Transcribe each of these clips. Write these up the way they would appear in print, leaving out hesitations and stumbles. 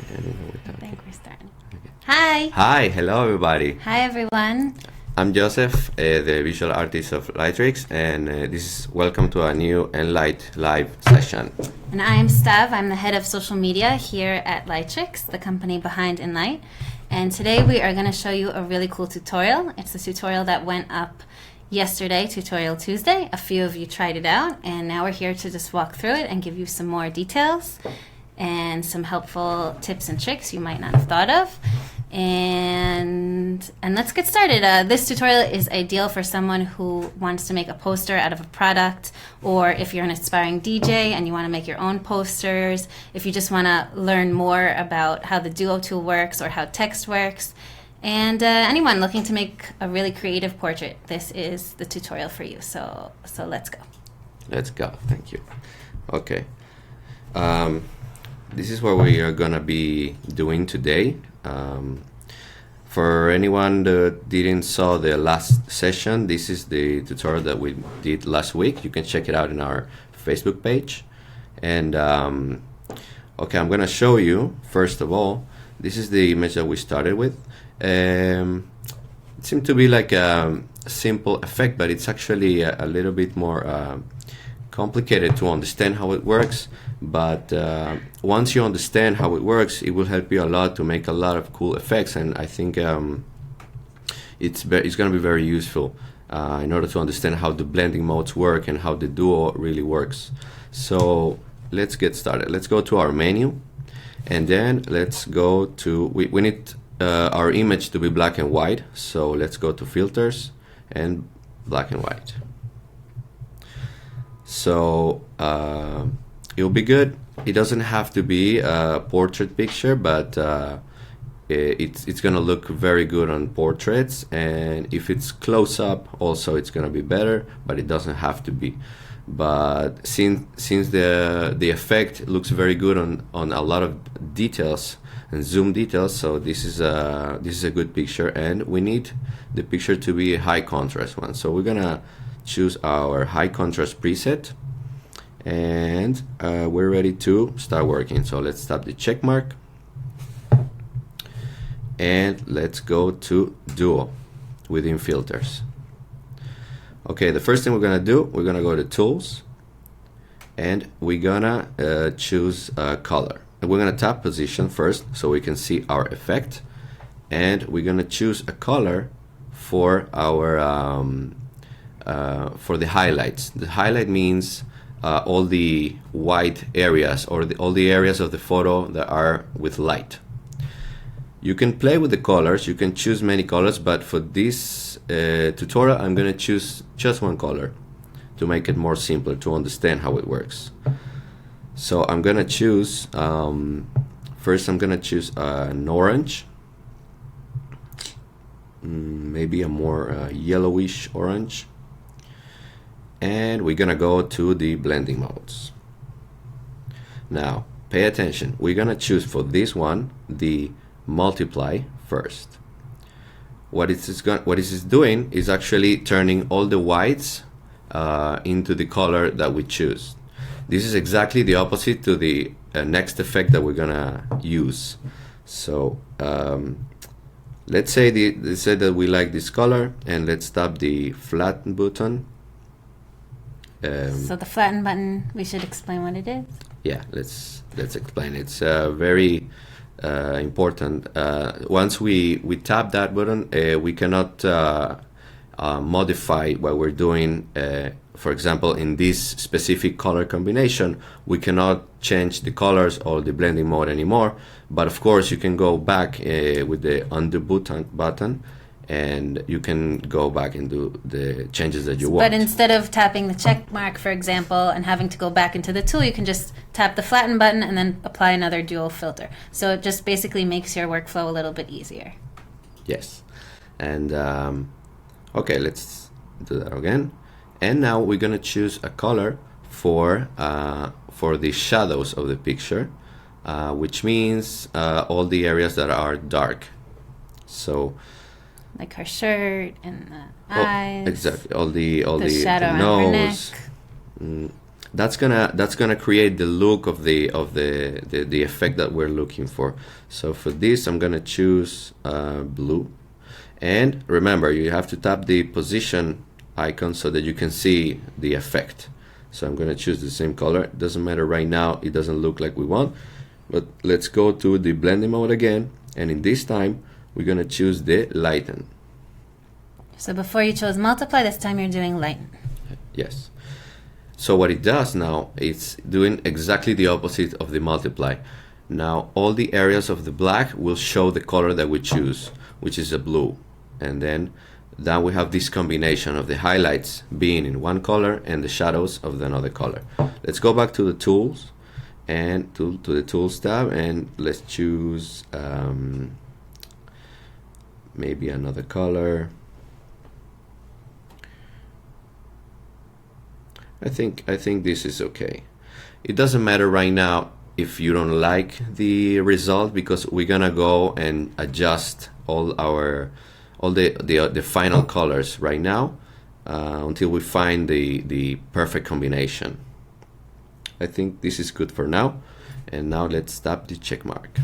I think we're starting. Okay. Hi. Hi, hello everybody. Hi, everyone. I'm Joseph, the visual artist of Lightrix, and this is welcome to a new Enlight live session. And I'm Stav. I'm the head of social media here at Lightrix, the company behind Enlight. And today we are going to show you a really cool tutorial. It's a tutorial that went up yesterday, Tutorial Tuesday. A few of you tried it out, and now we're here to just walk through it and give you some more details and some helpful tips and tricks you might not have thought of. And let's get started. This tutorial is ideal for someone who wants to make a poster out of a product, or if you're an aspiring DJ and you want to make your own posters, if you just want to learn more about how the Duo tool works or how text works, and anyone looking to make a really creative portrait, this is the tutorial for you. So let's go. Let's go. Thank you. Okay. This is what we are gonna be doing today. For anyone that didn't saw the last session, this is the tutorial that we did last week. You can check it out in our Facebook page. And okay, I'm gonna show you first of all. This is the image that we started with. It seemed to be like a simple effect, but it's actually a little bit more complicated to understand how it works. But once you understand how it works, it will help you a lot to make a lot of cool effects, and I think it's going to be very useful in order to understand how the blending modes work and how the Duo really works. So let's get started. Let's go to our menu, and then let's go to, we need our image to be black and white, so let's go to filters and black and white. So it'll be good. It doesn't have to be a portrait picture, but it's gonna look very good on portraits, and if it's close up also it's gonna be better, but it doesn't have to be. But since the effect looks very good on a lot of details and zoom details, so this is a good picture, and we need the picture to be a high contrast one. So we're gonna choose our high contrast preset, and we're ready to start working. So let's tap the check mark, and let's go to Duo within filters. Okay, the first thing we're gonna do, we're gonna go to tools, and we're gonna choose color, and we're gonna tap position first so we can see our effect, and we're gonna choose a color for our for the highlights. The highlight means all the white areas, or all the areas of the photo that are with light. You can play with the colors, you can choose many colors, but for this tutorial I'm going to choose just one color to make it more simpler to understand how it works. So I'm going to choose, first I'm going to choose an orange, maybe a more yellowish orange. And we're gonna go to the blending modes. Now pay attention, we're gonna choose for this one the multiply first. What it is doing is actually turning all the whites into the color that we choose. This is exactly the opposite to the next effect that we're gonna use. So let's say that we like this color, and let's tap the flatten button. So the flatten button, we should explain what it is. Yeah, let's explain. It's very important. Once we tap that button, we cannot modify what we're doing. For example, in this specific color combination, we cannot change the colors or the blending mode anymore. But of course, you can go back with the undo button, and you can go back and do the changes that you want. But instead of tapping the check mark, for example, and having to go back into the tool, you can just tap the flatten button and then apply another dual filter. So it just basically makes your workflow a little bit easier. Yes. And okay, let's do that again. And now we're gonna choose a color for the shadows of the picture, which means all the areas that are dark. So like her shirt and the eyes. Exactly. All the shadow the around her nose. neck. that's gonna create the look of the effect that we're looking for. So for this, I'm gonna choose blue, and remember, you have to tap the position icon so that you can see the effect. So I'm gonna choose the same color. It doesn't matter right now, it doesn't look like we want, but let's go to the blending mode again, and in this time we're gonna choose the lighten. So before you chose multiply, this time you're doing lighten. Yes. So what it does now, it's doing exactly the opposite of the multiply. Now all the areas of the black will show the color that we choose, which is a blue. And then we have this combination of the highlights being in one color and the shadows of another color. Let's go back to the tools and to the tools tab, and let's choose maybe another color. I think this is okay. It doesn't matter right now if you don't like the result, because we're gonna go and adjust all the final colors right now until we find the perfect combination. I think this is good for now, and now let's tap the check mark.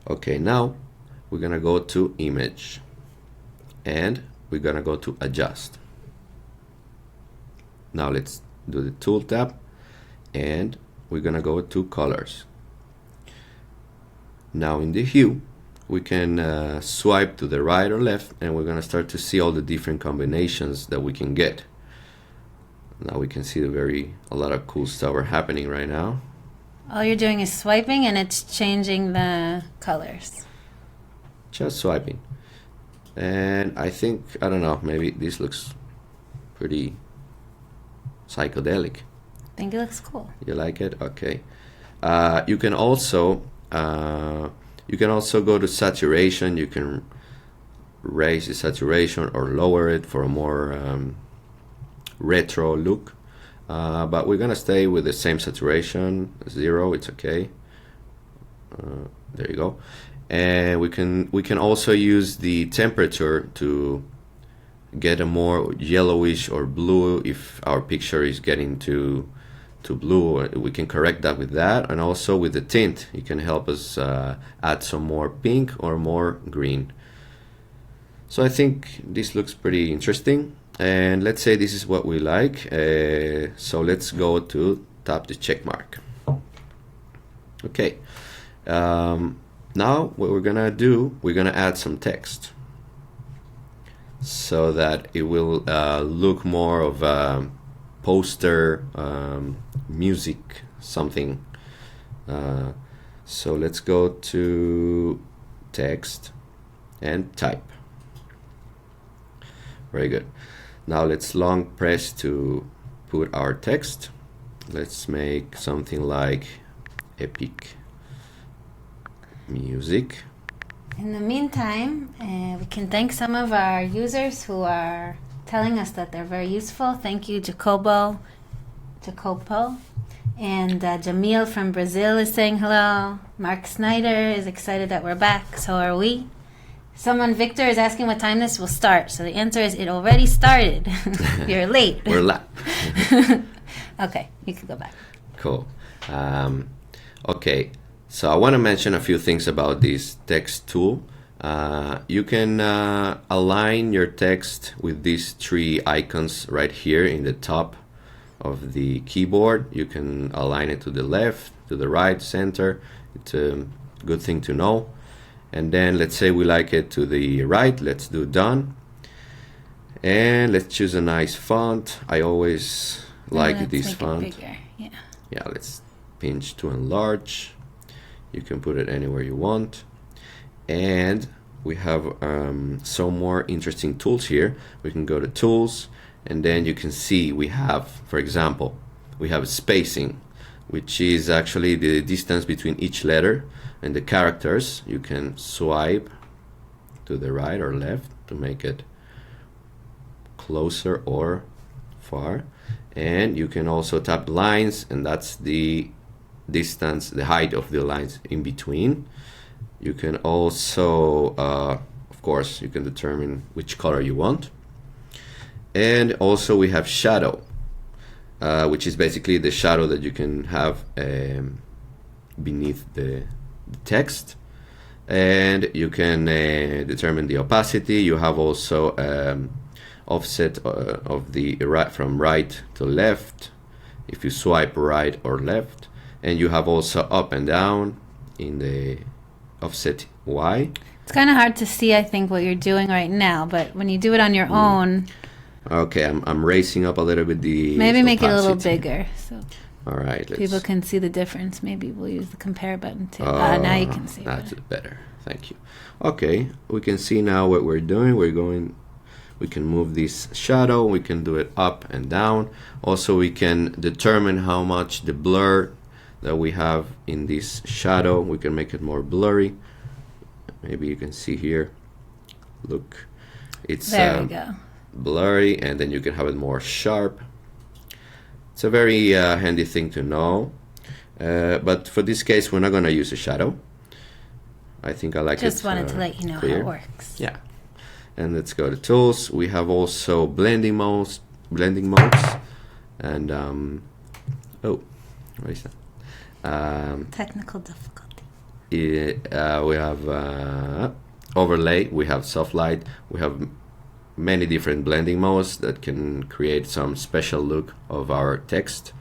Okay, now we're gonna go to image, and we're gonna go to adjust. Now let's do the tool tab, and we're gonna go to colors. Now in the hue, we can swipe to the right or left, and we're gonna start to see all the different combinations that we can get. Now we can see a lot of cool stuff are happening right now. All you're doing is swiping, and it's changing the colors. Just swiping. And I think, I don't know, maybe this looks pretty psychedelic. I think it looks cool. You like it? Okay. You can also go to saturation. You can raise the saturation or lower it for a more retro look. But we're gonna stay with the same saturation, 0. It's okay. There you go. And we can also use the temperature to get a more yellowish or blue. If our picture is getting too blue, we can correct that with that. And also with the tint, it can help us add some more pink or more green. So I think this looks pretty interesting, and let's say this is what we like. So let's go to tap the check mark. Okay. Now what we're gonna do, we're gonna add some text so that it will look more of a poster, music, something. So let's go to text and type. Very good. Now let's long press to put our text. Let's make something like epic music. In the meantime, we can thank some of our users who are telling us that they're very useful. Thank you, Jacopo. And Jamil from Brazil is saying hello. Mark Snyder is excited that we're back. So are we. Someone, Victor, is asking what time this will start. So the answer is it already started. You're late. We're late. Okay, you can go back. Cool. Okay. So I want to mention a few things about this text tool. You can align your text with these 3 icons right here in the top of the keyboard. You can align it to the left, to the right, center. It's a good thing to know. And then let's say we like it to the right. Let's do done. And let's choose a nice font. I always like this font. Yeah, let's pinch to enlarge. You can put it anywhere you want. And we have some more interesting tools here. We can go to tools, and then you can see we have, for example, we have spacing, which is actually the distance between each letter and the characters. You can swipe to the right or left to make it closer or far. And you can also tap lines, and that's the distance, the height of the lines in between. You can also, of course, you can determine which color you want. And also we have shadow, which is basically the shadow that you can have beneath the text. And you can determine the opacity. You have also offset of the right from right to left if you swipe right or left, and you have also up and down in the offset Y. It's kind of hard to see, I think, what you're doing right now, but when you do it on your own, Okay, I'm raising up a little bit the maybe make it a little opacity. bigger so All right, people can see the difference. Maybe we'll use the compare button too. Now you can see it That's better. better. Thank you. Okay, we can see now what we're doing. We can move this shadow. We can do it up and down. Also, we can determine how much the blur that we have in this shadow. We can make it more blurry. Maybe you can see here. Look, it's There we go. blurry, and then you can have it more sharp. It's a very handy thing to know. But for this case, we're not going to use a shadow. I think I like it. Just wanted to let you know clear. how it works. Yeah. And let's go to tools. We have also blending modes, and oh, what is that? Technical difficulty. We have overlay. We have soft light. We have many different blending modes that can create some special look of our text.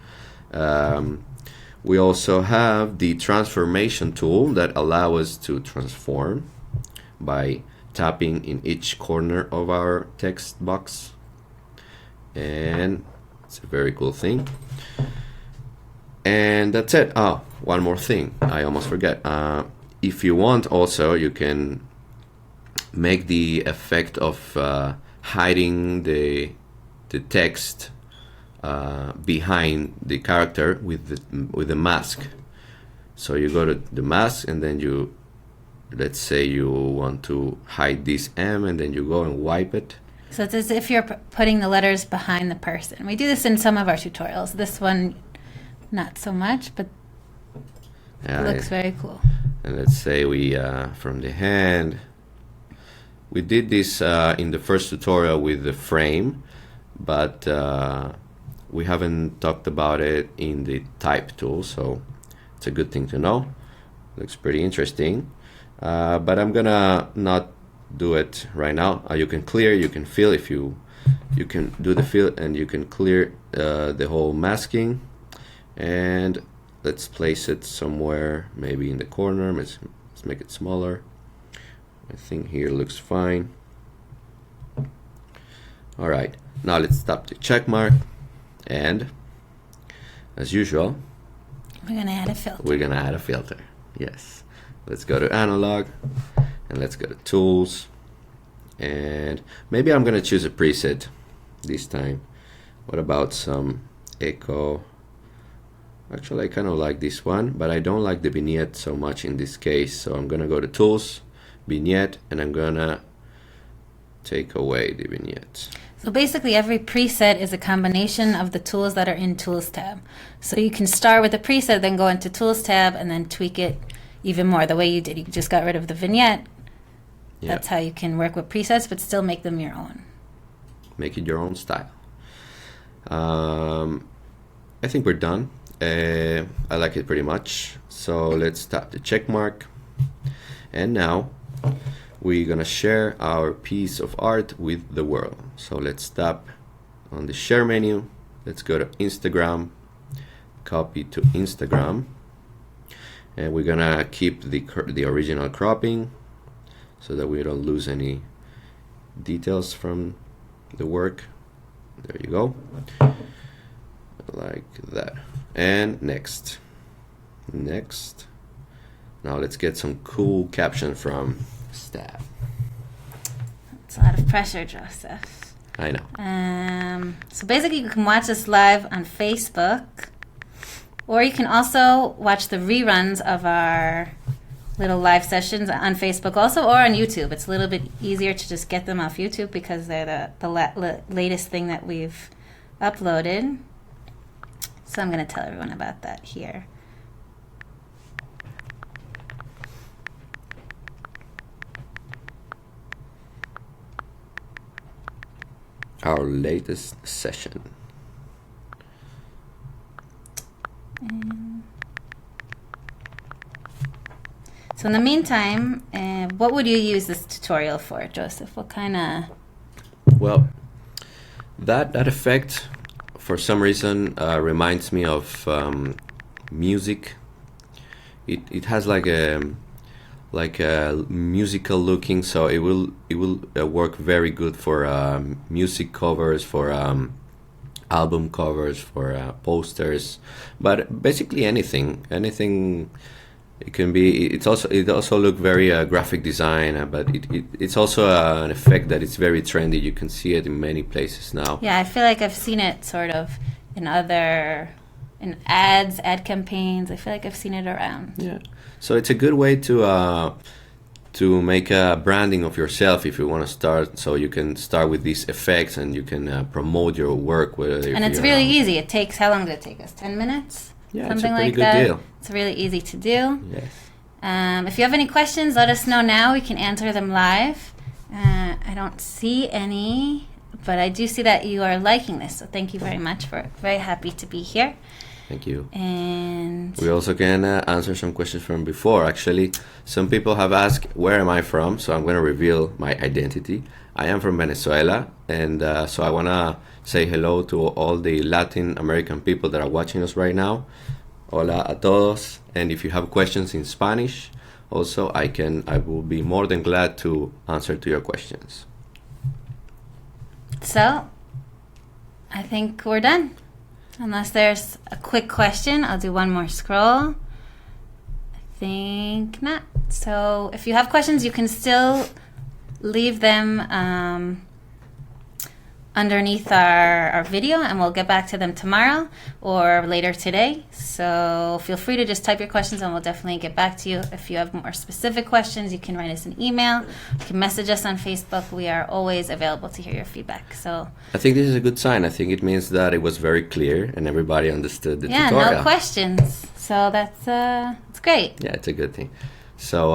We also have the transformation tool that allows us to transform by tapping in each corner of our text box, and it's a very cool thing. And that's it. Oh, one more thing I almost forget. If you want, also you can make the effect of hiding the text behind the character with the mask. So you go to the mask, and then you, let's say you want to hide this M, and then you go and wipe it. So it's as if you're putting the letters behind the person. We do this in some of our tutorials. This one, not so much, but it looks very cool. And let's say we, from the hand, we did this in the first tutorial with the frame, but we haven't talked about it in the type tool, so it's a good thing to know. Looks pretty interesting. But I'm gonna not do it right now. You can clear, you can fill if you can do the fill, and you can clear the whole masking. And let's place it somewhere, maybe in the corner. Let's make it smaller. I think here looks fine. All right, now let's stop the check mark, and as usual, We're going to add a filter. we're gonna add a filter. Yes. Let's go to analog, and let's go to tools, and maybe I'm gonna choose a preset this time. What about some echo? Actually, I kind of like this one, but I don't like the vignette so much in this case, so I'm gonna go to tools, vignette, and I'm gonna take away the vignette. So basically every preset is a combination of the tools that are in Tools tab. So you can start with a preset, then go into Tools tab, and then tweak it even more the way you did. You just got rid of the vignette. Yeah. That's how you can work with presets, but still make them your own. Make it your own style. I think we're done. I like it pretty much. So let's tap the check mark. And now we're gonna share our piece of art with the world. So let's tap on the share menu. Let's go to Instagram, copy to Instagram. And we're gonna keep the original cropping so that we don't lose any details from the work. There you go, like that. And next. Now let's get some cool caption from Stab. It's a lot of pressure, Joseph. I know. So basically you can watch us live on Facebook, or you can also watch the reruns of our little live sessions on Facebook also, or on YouTube. It's a little bit easier to just get them off YouTube because they're the latest thing that we've uploaded. So I'm going to tell everyone about that here. our latest session. So in the meantime, what would you use this tutorial for, Joseph? What kind of... Well, that effect, for some reason, reminds me of music. It has like a musical looking, so it will work very good for music covers, for album covers, for posters, but basically anything. It can be. It also look very graphic design, but it's also an effect that it's very trendy. You can see it in many places now. Yeah, I feel like I've seen it sort of in ads, ad campaigns. I feel like I've seen it around. Yeah, so it's a good way to make a branding of yourself if you want to start. So you can start with these effects and you can promote your work. And it's really easy. It takes, how long did it take us? 10 minutes? Yeah, something it's a pretty like good that. deal. It's really easy to do. Yes. If you have any questions, let us know now. We can answer them live. I don't see any, but I do see that you are liking this. So thank you very much. We're very happy to be here. Thank you. And we also can answer some questions from before. Actually, some people have asked, where am I from? So I'm going to reveal my identity. I am from Venezuela, and so I want to say hello to all the Latin American people that are watching us right now. Hola a todos. And if you have questions in Spanish, also I will be more than glad to answer to your questions. So, I think we're done. Unless there's a quick question, I'll do one more scroll. I think not. So if you have questions, you can still leave them underneath our video, and we'll get back to them tomorrow or later today. So feel free to just type your questions and we'll definitely get back to you. If you have more specific questions, you can write us an email. You can message us on Facebook. We are always available to hear your feedback. So I think this is a good sign. I think it means that it was very clear and everybody understood the tutorial. Yeah, no questions. So that's great. Yeah, it's a good thing. So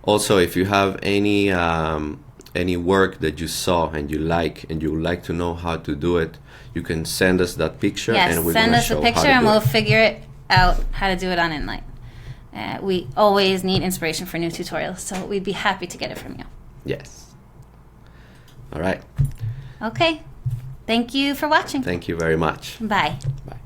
also, if you have any work that you saw and you like and you would like to know how to do it, you can send us that picture. Yes, and we're send gonna us a show picture how to and do we'll it. figure it out how to do it on Enlight. We always need inspiration for new tutorials, so we'd be happy to get it from you. Yes. All right. Okay. Thank you for watching. Thank you very much. Bye. Bye.